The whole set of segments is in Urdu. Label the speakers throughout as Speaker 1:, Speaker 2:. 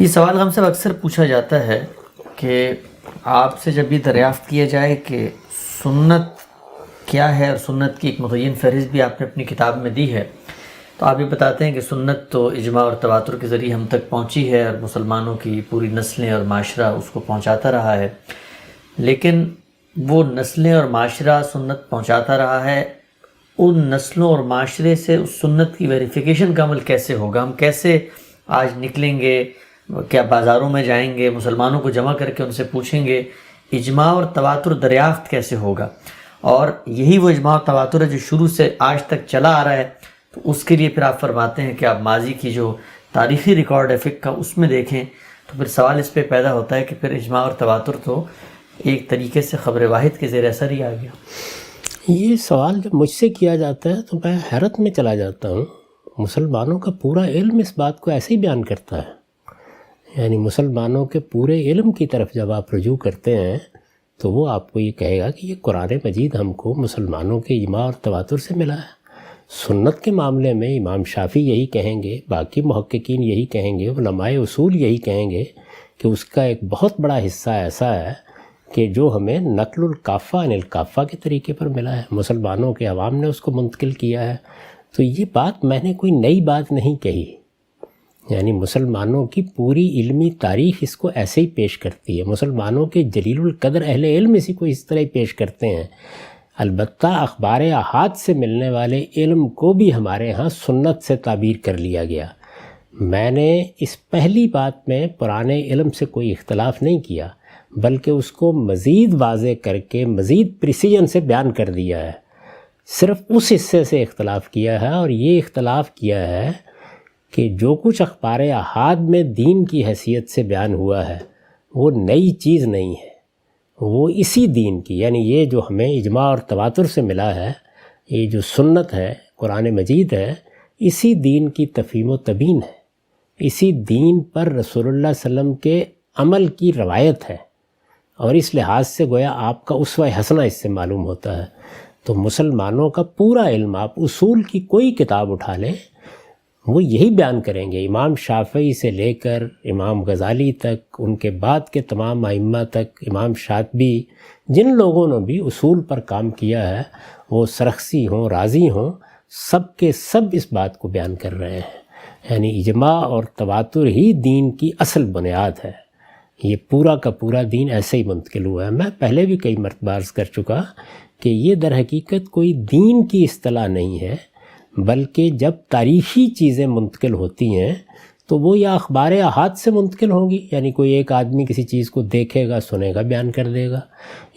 Speaker 1: یہ سوال ہم سے اکثر پوچھا جاتا ہے کہ آپ سے جب یہ دریافت کیا جائے کہ سنت کیا ہے اور سنت کی ایک متعین فہرست بھی آپ نے اپنی کتاب میں دی ہے، تو آپ یہ بتاتے ہیں کہ سنت تو اجماع اور تواتر کے ذریعے ہم تک پہنچی ہے اور مسلمانوں کی پوری نسلیں اور معاشرہ اس کو پہنچاتا رہا ہے، لیکن وہ نسلیں اور معاشرہ سنت پہنچاتا رہا ہے، ان نسلوں اور معاشرے سے اس سنت کی ویریفیکیشن کا عمل کیسے ہوگا؟ ہم کیسے آج نکلیں گے؟ کیا بازاروں میں جائیں گے، مسلمانوں کو جمع کر کے ان سے پوچھیں گے اجماع اور تواتر دریافت کیسے ہوگا؟ اور یہی وہ اجماع اور تواتر ہے جو شروع سے آج تک چلا آ رہا ہے، تو اس کے لیے پھر آپ فرماتے ہیں کہ آپ ماضی کی جو تاریخی ریکارڈ ہے فقہ کا اس میں دیکھیں، تو پھر سوال اس پہ پیدا ہوتا ہے کہ پھر اجماع اور تواتر تو ایک طریقے سے خبر واحد کے زیر اثر ہی آ گیا۔
Speaker 2: یہ سوال جب مجھ سے کیا جاتا ہے تو میں حیرت میں چلا جاتا ہوں۔ مسلمانوں کا پورا علم اس بات کو ایسے ہی بیان کرتا ہے، یعنی مسلمانوں کے پورے علم کی طرف جب آپ رجوع کرتے ہیں تو وہ آپ کو یہ کہے گا کہ یہ قرآن مجید ہم کو مسلمانوں کے اجماع اور تواتر سے ملا ہے۔ سنت کے معاملے میں امام شافعی یہی کہیں گے، باقی محققین یہی کہیں گے، علماء اصول یہی کہیں گے کہ اس کا ایک بہت بڑا حصہ ایسا ہے کہ جو ہمیں نقل الکافہ عن الکافہ کے طریقے پر ملا ہے، مسلمانوں کے عوام نے اس کو منتقل کیا ہے۔ تو یہ بات میں نے کوئی نئی بات نہیں کہی، یعنی مسلمانوں کی پوری علمی تاریخ اس کو ایسے ہی پیش کرتی ہے، مسلمانوں کے جلیل القدر اہل علم اسی کو اس طرح ہی پیش کرتے ہیں۔ البتہ اخبار احاد سے ملنے والے علم کو بھی ہمارے ہاں سنت سے تعبیر کر لیا گیا۔ میں نے اس پہلی بات میں پرانے علم سے کوئی اختلاف نہیں کیا، بلکہ اس کو مزید واضح کر کے مزید پریسیجن سے بیان کر دیا ہے۔ صرف اس حصے سے اختلاف کیا ہے، اور یہ اختلاف کیا ہے کہ جو کچھ اخبار احاد میں دین کی حیثیت سے بیان ہوا ہے وہ نئی چیز نہیں ہے، وہ اسی دین کی، یعنی یہ جو ہمیں اجماع اور تواتر سے ملا ہے، یہ جو سنت ہے، قرآن مجید ہے، اسی دین کی تفہیم و تبیین ہے، اسی دین پر رسول اللہ صلی اللہ علیہ وسلم کے عمل کی روایت ہے، اور اس لحاظ سے گویا آپ کا اسوہ حسنہ اس سے معلوم ہوتا ہے۔ تو مسلمانوں کا پورا علم، آپ اصول کی کوئی کتاب اٹھا لیں وہ یہی بیان کریں گے، امام شافعی سے لے کر امام غزالی تک، ان کے بعد کے تمام ائمہ تک، امام شاطبی، جن لوگوں نے بھی اصول پر کام کیا ہے، وہ سرخسی ہوں، رازی ہوں، سب کے سب اس بات کو بیان کر رہے ہیں، یعنی اجماع اور تواتر ہی دین کی اصل بنیاد ہے۔ یہ پورا کا پورا دین ایسے ہی منتقل ہوا ہے۔ میں پہلے بھی کئی مرتبہ عرض کر چکا کہ یہ در حقیقت کوئی دین کی اصطلاح نہیں ہے، بلکہ جب تاریخی چیزیں منتقل ہوتی ہیں تو وہ یا اخبار احاد سے منتقل ہوں گی، یعنی کوئی ایک آدمی کسی چیز کو دیکھے گا، سنے گا، بیان کر دے گا،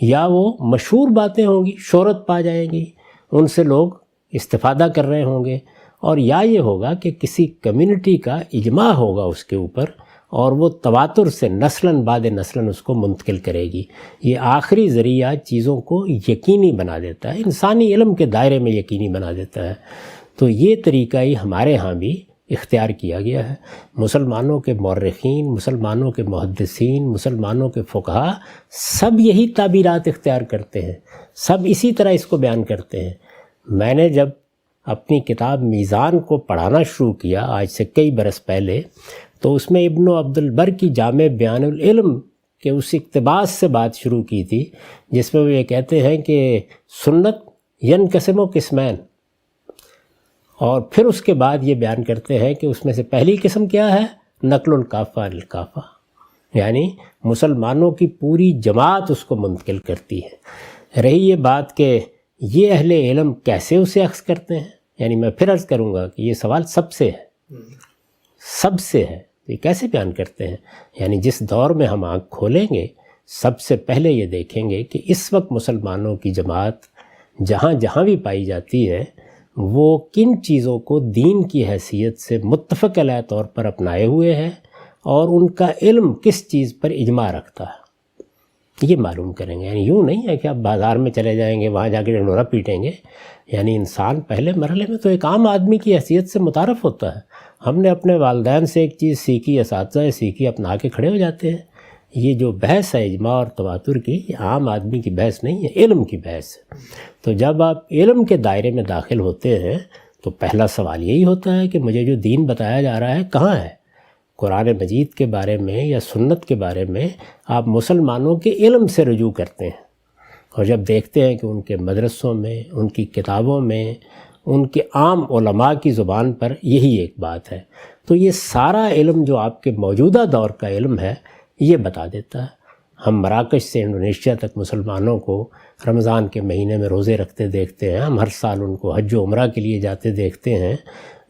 Speaker 2: یا وہ مشہور باتیں ہوں گی، شہرت پا جائیں گی، ان سے لوگ استفادہ کر رہے ہوں گے، اور یا یہ ہوگا کہ کسی کمیونٹی کا اجماع ہوگا اس کے اوپر، اور وہ تواتر سے نسلاً بعد نسلاً اس کو منتقل کرے گی۔ یہ آخری ذریعہ چیزوں کو یقینی بنا دیتا ہے، انسانی علم کے دائرے میں یقینی بنا دیتا ہے۔ تو یہ طریقہ ہی ہمارے ہاں بھی اختیار کیا گیا ہے۔ مسلمانوں کے مورخین، مسلمانوں کے محدثین، مسلمانوں کے فقہا سب یہی تعبیرات اختیار کرتے ہیں، سب اسی طرح اس کو بیان کرتے ہیں۔ میں نے جب اپنی کتاب میزان کو پڑھانا شروع کیا آج سے کئی برس پہلے، تو اس میں ابن عبد البر کی جامع بیان العلم کے اس اقتباس سے بات شروع کی تھی، جس میں وہ یہ کہتے ہیں کہ سنت ینقسم و قسمین، اور پھر اس کے بعد یہ بیان کرتے ہیں کہ اس میں سے پہلی قسم کیا ہے؟ نقل الکافہ عن الکافہ، یعنی مسلمانوں کی پوری جماعت اس کو منتقل کرتی ہے۔ رہی یہ بات کہ یہ اہل علم کیسے اسے اخذ کرتے ہیں، یعنی میں پھر عرض کروں گا کہ یہ سوال سب سے ہے، سب سے ہے، یہ کیسے بیان کرتے ہیں؟ یعنی جس دور میں ہم آنکھ کھولیں گے سب سے پہلے یہ دیکھیں گے کہ اس وقت مسلمانوں کی جماعت جہاں جہاں بھی پائی جاتی ہے وہ کن چیزوں کو دین کی حیثیت سے متفق علیہ طور پر اپنائے ہوئے ہیں، اور ان کا علم کس چیز پر اجماع رکھتا ہے، یہ معلوم کریں گے۔ یعنی یوں نہیں ہے کہ آپ بازار میں چلے جائیں گے، وہاں جا کے ڈنڈورا پیٹیں گے۔ یعنی انسان پہلے مرحلے میں تو ایک عام آدمی کی حیثیت سے متعارف ہوتا ہے، ہم نے اپنے والدین سے ایک چیز سیکھی، اساتذہ سے سیکھی، اپنا کے کھڑے ہو جاتے ہیں۔ یہ جو بحث ہے اجماع اور تواتر کی، یہ عام آدمی کی بحث نہیں ہے، علم کی بحث ہے۔ تو جب آپ علم کے دائرے میں داخل ہوتے ہیں تو پہلا سوال یہی ہوتا ہے کہ مجھے جو دین بتایا جا رہا ہے کہاں ہے، قرآن مجید کے بارے میں یا سنت کے بارے میں آپ مسلمانوں کے علم سے رجوع کرتے ہیں، اور جب دیکھتے ہیں کہ ان کے مدرسوں میں، ان کی کتابوں میں، ان کے عام علماء کی زبان پر یہی ایک بات ہے، تو یہ سارا علم جو آپ کے موجودہ دور کا علم ہے یہ بتا دیتا ہے۔ ہم مراکش سے انڈونیشیا تک مسلمانوں کو رمضان کے مہینے میں روزے رکھتے دیکھتے ہیں، ہم ہر سال ان کو حج و عمرہ کے لیے جاتے دیکھتے ہیں،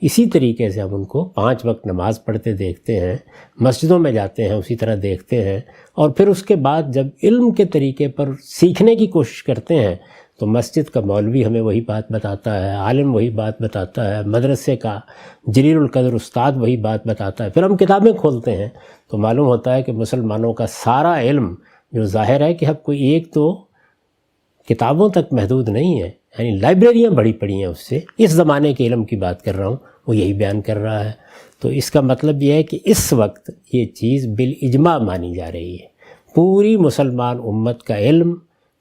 Speaker 2: اسی طریقے سے ہم ان کو 5 وقت نماز پڑھتے دیکھتے ہیں، مسجدوں میں جاتے ہیں اسی طرح دیکھتے ہیں، اور پھر اس کے بعد جب علم کے طریقے پر سیکھنے کی کوشش کرتے ہیں تو مسجد کا مولوی ہمیں وہی بات بتاتا ہے، عالم وہی بات بتاتا ہے، مدرسے کا جلیل القدر استاد وہی بات بتاتا ہے، پھر ہم کتابیں کھولتے ہیں تو معلوم ہوتا ہے کہ مسلمانوں کا سارا علم جو ظاہر ہے کہ اب کوئی ایک تو کتابوں تک محدود نہیں ہے، یعنی لائبریریاں بڑی پڑی ہیں اس سے، اس زمانے کے علم کی بات کر رہا ہوں، وہ یہی بیان کر رہا ہے۔ تو اس کا مطلب یہ ہے کہ اس وقت یہ چیز بالاجماع مانی جا رہی ہے، پوری مسلمان امت کا علم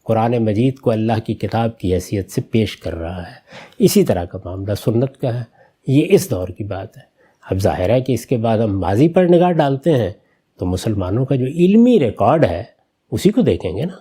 Speaker 2: قرآن مجید کو اللہ کی کتاب کی حیثیت سے پیش کر رہا ہے۔ اسی طرح کا معاملہ سنت کا ہے، یہ اس دور کی بات ہے۔ اب ظاہر ہے کہ اس کے بعد ہم ماضی پر نگاہ ڈالتے ہیں تو مسلمانوں کا جو علمی ریکارڈ ہے اسی کو دیکھیں گے نا،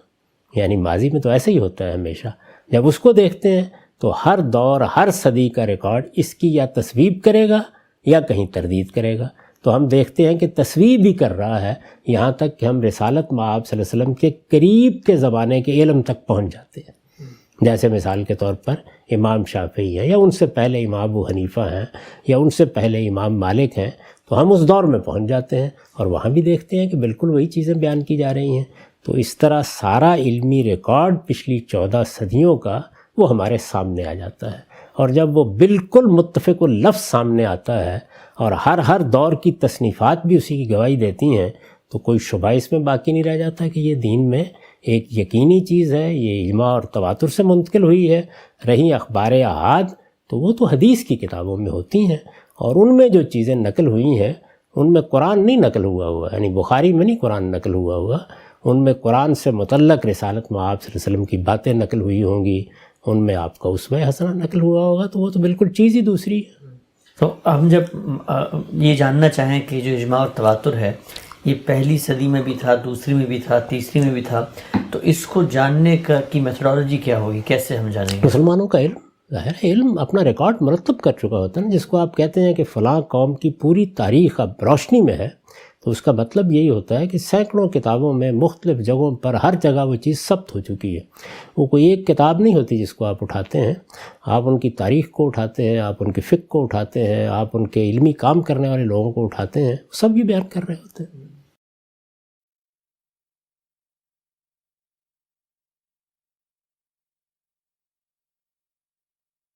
Speaker 2: یعنی ماضی میں تو ایسا ہی ہوتا ہے ہمیشہ، جب اس کو دیکھتے ہیں تو ہر دور، ہر صدی کا ریکارڈ اس کی یا تصویب کرے گا یا کہیں تردید کرے گا۔ تو ہم دیکھتے ہیں کہ تصویب بھی کر رہا ہے، یہاں تک کہ ہم رسالت مآب صلی اللہ علیہ وسلم کے قریب کے زمانے کے علم تک پہنچ جاتے ہیں۔ جیسے مثال کے طور پر امام شافعی ہیں، یا ان سے پہلے امام ابو حنیفہ ہیں، یا ان سے پہلے امام مالک ہیں، تو ہم اس دور میں پہنچ جاتے ہیں اور وہاں بھی دیکھتے ہیں کہ بالکل وہی چیزیں بیان کی جا رہی ہیں۔ تو اس طرح سارا علمی ریکارڈ پچھلی 14 صدیوں کا وہ ہمارے سامنے آ جاتا ہے، اور جب وہ بالکل متفق اللفظ سامنے آتا ہے اور ہر دور کی تصنیفات بھی اسی کی گواہی دیتی ہیں، تو کوئی شبہ اس میں باقی نہیں رہ جاتا کہ یہ دین میں ایک یقینی چیز ہے، یہ اجماع اور تواتر سے منتقل ہوئی ہے۔ رہی اخبار احاد تو وہ تو حدیث کی کتابوں میں ہوتی ہیں، اور ان میں جو چیزیں نقل ہوئی ہیں ان میں قرآن نہیں نقل ہوا، یعنی بخاری میں نہیں قرآن نقل ہوا، ان میں قرآن سے متعلق رسالت مآب صلی اللہ علیہ وسلم کی باتیں نقل ہوئی ہوں گی، ان میں آپ کا اسوہ حسنہ نقل ہوا ہوگا، تو وہ تو بالکل چیز ہی دوسری ہے۔
Speaker 1: تو ہم جب یہ جاننا چاہیں کہ جو اجماع اور تواتر ہے یہ پہلی صدی میں بھی تھا، دوسری میں بھی تھا، تیسری میں بھی تھا، تو اس کو جاننے کی میتھڈالوجی کیا ہوگی، کیسے ہم جانیں گے؟
Speaker 2: مسلمانوں کا علم، ظاہر ہے علم اپنا ریکارڈ مرتب کر چکا ہوتا ہے نا، جس کو آپ کہتے ہیں کہ فلاں قوم کی پوری تاریخ اب روشنی میں ہے، تو اس کا مطلب یہی ہوتا ہے کہ سینکڑوں کتابوں میں مختلف جگہوں پر ہر جگہ وہ چیز ثبت ہو چکی ہے۔ وہ کوئی ایک کتاب نہیں ہوتی جس کو آپ اٹھاتے ہیں، آپ ان کی تاریخ کو اٹھاتے ہیں، آپ ان کے فقہ کو اٹھاتے ہیں، آپ ان کے علمی کام کرنے والے لوگوں کو اٹھاتے ہیں، سب یہ بیان کر رہے ہوتے ہیں۔